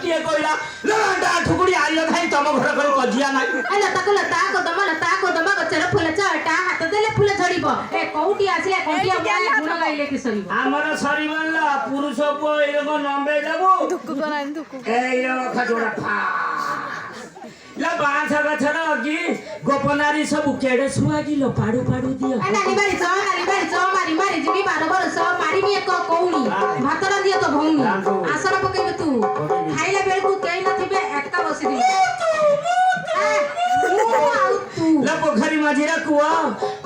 किए कोइला लंडा ठुकुड़ी आइयो खाई तम घर करे कजिया नाही ए लता को दमा गचर फूल चटा हाथ देले फूल झड़ीबो ए कोउटी आसिले कोटिया बोले गुण गाइले कि सरीबो हमर सरीबनला पुरुष पो एरको नम्बे देबो दुक्कु गनानि दुक्कु ए यो खजोडा फा ला बाछा गछरा कि गोपनारी सब केडे सुआगी लो पाडू दियो ए नानी बारी च मारी जिमी 12 वर्ष मारी मी एक कोउनी भात रांदियो तो भौनी आसन पकेबे तू खाइले बेल को केई नथिबे एक्का बसी दी ला पोखरी मझिरा कुआ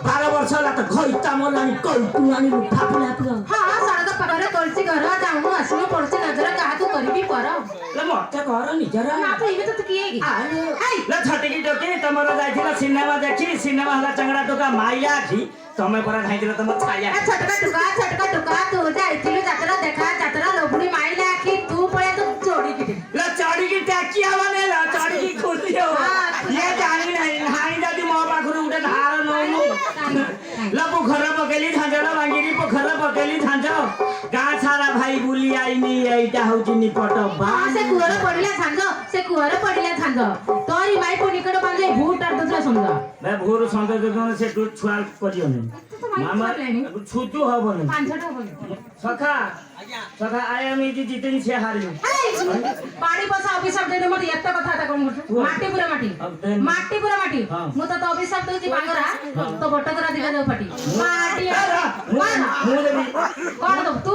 12 वर्ष ला त खइता मलानी कल्टुआनी उठा पुला कुआ हां सडक पकरे कोलची घर जाऊ आसनो पड़सी नजर काहा तू करबी पर ला मते घर निजरा ना तो इमे तो किएगी ला छटकी टोके तमरो जाइथिला सिनेमा देखि सिनेमा हला चंगड़ा टोका माइया खी तमे पर खाइथिला तम छाया छटका टुका तू जाइथिलु यात्रा देखा यात्रा लोबुडी माइला आखी तू पळे तू चोडी की ला चोडी की टैकिया बने ला चोडी की खुशी हो ये जानी नहीं हाई दादी मो पाखरु उठे धार नोनु ला पोखर पकेली झांजड़ा बांगिरी पोखर पकेली झांज गां सारा भाई बुली आईनी एटा होची निपट बा से कुहर पडिला झांज तोरी माई को निकट बांधे भूट आर दूसरा समझ बे भोर संदे देखन से छुआ करियो ने मामा छुजु हबो ने पांचटा हो सखा आया मी जी जितनी से हारियो पानी पसा अभिशाप देने मत एत्ता कथा था कोन माटी पूरा माटी मु तो अभिशाप दोची बांगरा तो बटकरा दिगा दो पाटी माटी मु देबी कोन तू